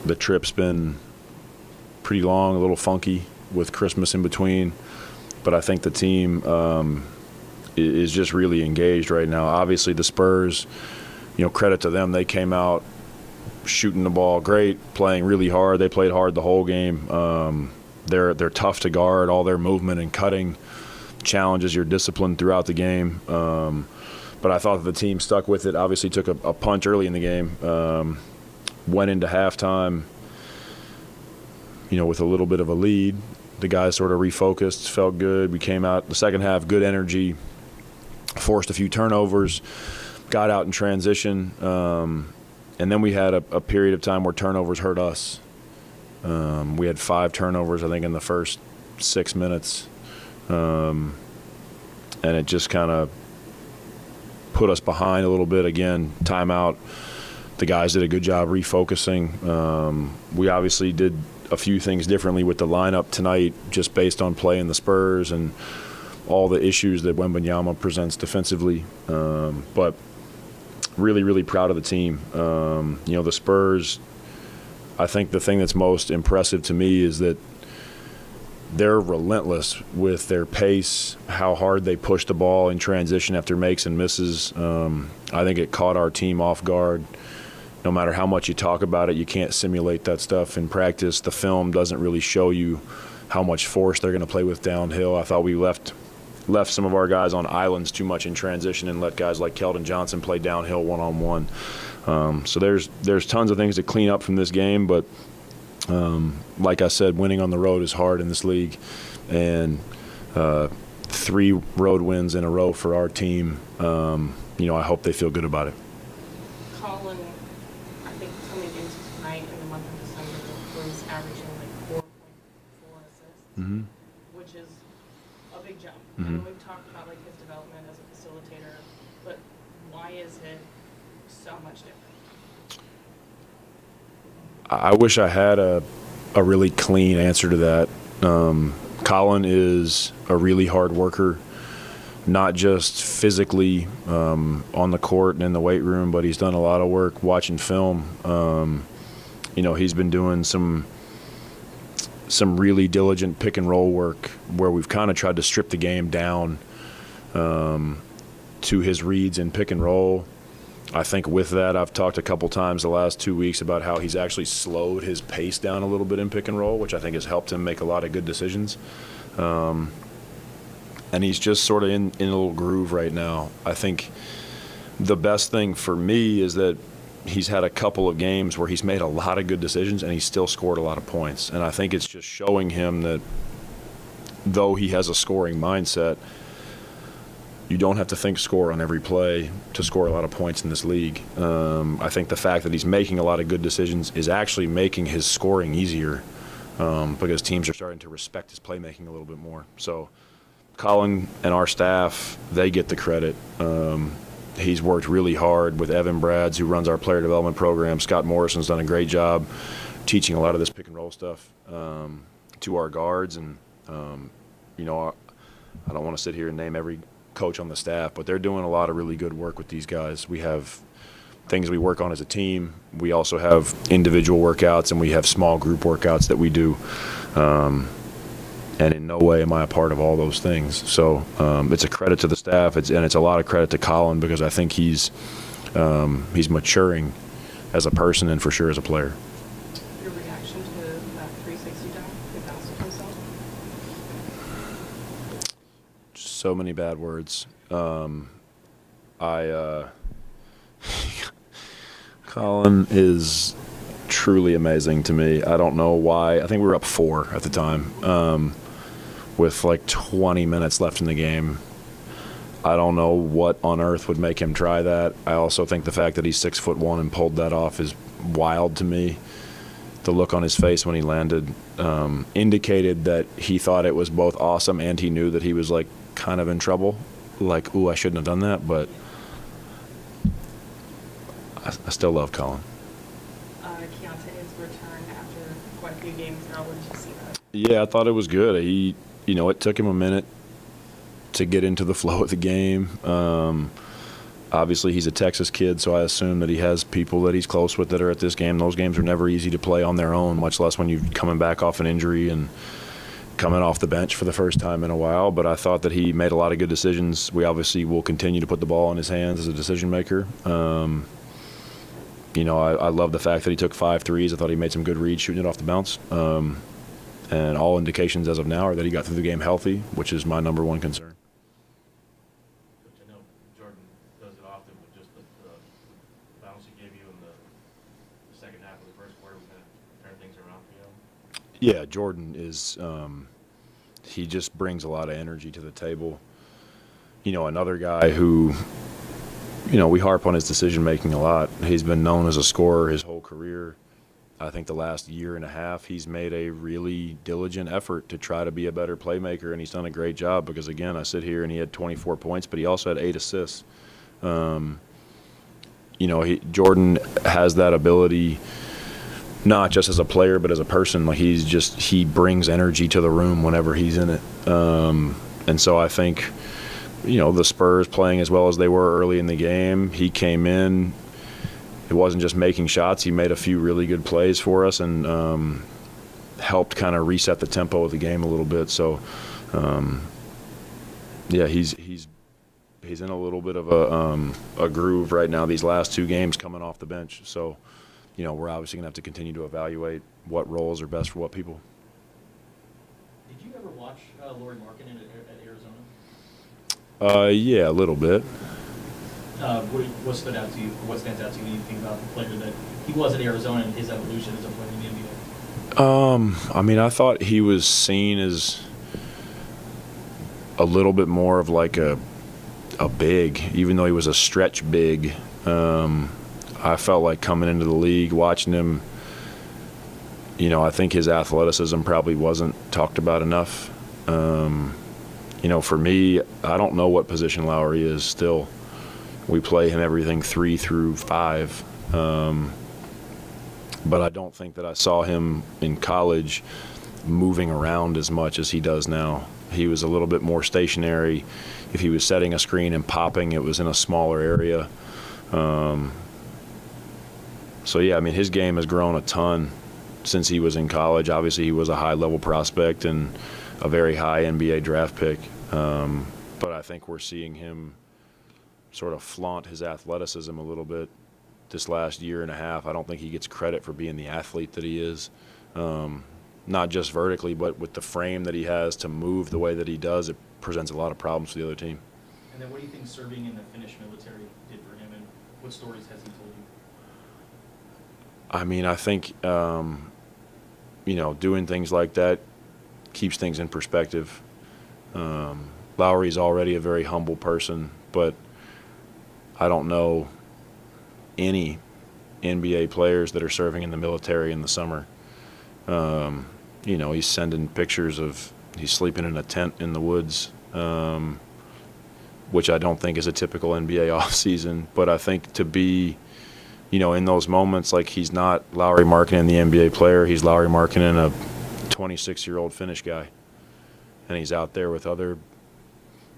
The trip's been pretty long, a little funky with Christmas in between, but I think the team is just really engaged right now. Obviously, the Spurs, credit to them. They came out shooting the ball great, playing really hard. They played hard the whole game. They're tough to guard. All their movement and cutting challenges your discipline throughout the game. But I thought that the team stuck with it. Obviously took a punch early in the game. Went into halftime, with a little bit of a lead. The guys sort of refocused, felt good. We came out the second half, good energy, forced a few turnovers, got out in transition. And then we had a period of time where turnovers hurt us. We had 5 turnovers, I think, in the first 6 minutes. And it just kind of put us behind a little bit. Again, timeout. The guys did a good job refocusing. We obviously did a few things differently with the lineup tonight just based on playing the Spurs and all the issues that Wembanyama presents defensively. But really, really proud of the team. The Spurs, I think the thing that's most impressive to me is that they're relentless with their pace, how hard they push the ball in transition after makes and misses. I think it caught our team off guard. No matter how much you talk about it, you can't simulate that stuff in practice. The film doesn't really show you how much force they're going to play with downhill. I thought we left some of our guys on islands too much in transition and let guys like Keldon Johnson play downhill one-on-one. So there's tons of things to clean up from this game, but like I said, winning on the road is hard in this league, and 3 road wins in a row for our team. I hope they feel good about it. Colin, I think coming into tonight in the month of December, was averaging like 4.4 assists, which is a big jump. And we've talked about like his development as a facilitator, but why is it so much different? I wish I had a really clean answer to that. Colin is a really hard worker, not just physically on the court and in the weight room, but he's done a lot of work watching film. He's been doing some really diligent pick and roll work where we've kind of tried to strip the game down to his reads in pick and roll. I think with that, I've talked a couple times the last 2 weeks about how he's actually slowed his pace down a little bit in pick and roll, which I think has helped him make a lot of good decisions. And he's just sort of in a little groove right now. I think the best thing for me is that he's had a couple of games where he's made a lot of good decisions and he's still scored a lot of points. And I think it's just showing him that though he has a scoring mindset, you don't have to think score on every play to score a lot of points in this league. I think the fact that he's making a lot of good decisions is actually making his scoring easier because teams are starting to respect his playmaking a little bit more. So Colin and our staff, they get the credit. He's worked really hard with Evan Brads, who runs our player development program. Scott Morrison's done a great job teaching a lot of this pick and roll stuff to our guards. And, I don't want to sit here and name every coach on the staff, but they're doing a lot of really good work with these guys. We have things we work on as a team. We also have individual workouts, and we have small group workouts that we do. And in no way am I a part of all those things. So it's a credit to the staff, and it's a lot of credit to Colin because I think he's maturing as a person and for sure as a player. Your reaction to that 360 dunk, he bounced it himself? So many bad words. Colin is truly amazing to me. I don't know why. I think we were up 4 at the time with like 20 minutes left in the game. I don't know what on earth would make him try that. I also think the fact that he's 6'1" and pulled that off is wild to me. The look on his face when he landed indicated that he thought it was both awesome and he knew that he was like kind of in trouble. Like, ooh, I shouldn't have done that, but I still love Colin. Keontae's return after quite a few games now, what did you see that? Yeah, I thought it was good. It took him a minute to get into the flow of the game. Obviously, he's a Texas kid, so I assume that he has people that he's close with that are at this game. Those games are never easy to play on their own, much less when you're coming back off an injury and coming off the bench for the first time in a while. But I thought that he made a lot of good decisions. We obviously will continue to put the ball in his hands as a decision maker. You know, I love the fact that he took 5 threes. I thought he made some good reads shooting it off the bounce. And all indications as of now are that he got through the game healthy, which is my number one concern. I know Jordan does it often, but just the bounce he gave you in the second half of the first quarter, we're going to turn things around for you. Yeah, Jordan is he just brings a lot of energy to the table. You know, another guy who, you know, we harp on his decision-making a lot. He's been known as a scorer his whole career. I think the last year and a half he's made a really diligent effort to try to be a better playmaker, and he's done a great job because, again, I sit here and he had 24 points, but he also had 8 assists. You know, Jordan has that ability not just as a player but as a person. Like, he brings energy to the room whenever he's in it. And so I think, you know, the Spurs playing as well as they were early in the game, he came in. It wasn't just making shots. He made a few really good plays for us and helped kind of reset the tempo of the game a little bit. So, yeah, he's in a little bit of a groove right now. These last 2 games coming off the bench. So, you know, we're obviously gonna have to continue to evaluate what roles are best for what people. Did you ever watch Lauri Markkanen at Arizona? Yeah, a little bit. What stood out to you? What stands out to you when you think about the player that he was at Arizona and his evolution as a player in the NBA? I mean, I thought he was seen as a little bit more of like a big, even though he was a stretch big. I felt like coming into the league, watching him, you know, I think his athleticism probably wasn't talked about enough. You know, for me, I don't know what position Lauri is still. We play him everything 3 through 5. But I don't think that I saw him in college moving around as much as he does now. He was a little bit more stationary. If he was setting a screen and popping, it was in a smaller area. So, yeah, I mean, his game has grown a ton since he was in college. Obviously, he was a high-level prospect and a very high NBA draft pick. But I think we're seeing him sort of flaunt his athleticism a little bit this last year and a half. I don't think he gets credit for being the athlete that he is, not just vertically, but with the frame that he has to move the way that he does. It presents a lot of problems for the other team. And then what do you think serving in the Finnish military did for him, and what stories has he told you? I mean, I think, you know, doing things like that keeps things in perspective. Lauri's already a very humble person, but I don't know any NBA players that are serving in the military in the summer. You know, he's sending pictures of he's sleeping in a tent in the woods, which I don't think is a typical NBA offseason. But I think to be, you know, in those moments, like, he's not Lauri Markkanen, the NBA player. He's Lauri Markkanen, a 26-year-old Finnish guy. And he's out there with other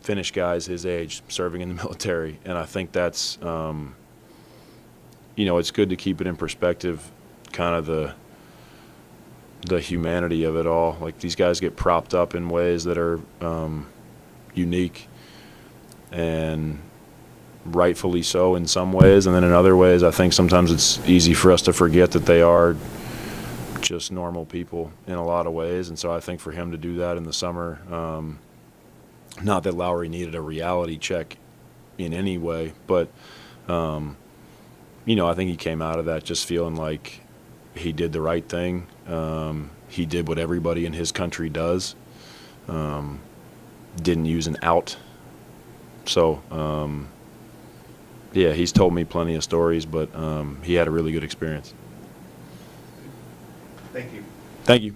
Finnish guys his age serving in the military. And I think that's, you know, it's good to keep it in perspective, kind of the humanity of it all. Like, these guys get propped up in ways that are unique and rightfully so in some ways, and then in other ways I think sometimes it's easy for us to forget that they are just normal people in a lot of ways. And so I think for him to do that in the summer, not that Lauri needed a reality check in any way, but you know, I think he came out of that just feeling like he did the right thing. He did what everybody in his country does. Didn't use an out. So, yeah, he's told me plenty of stories, but he had a really good experience. Thank you. Thank you.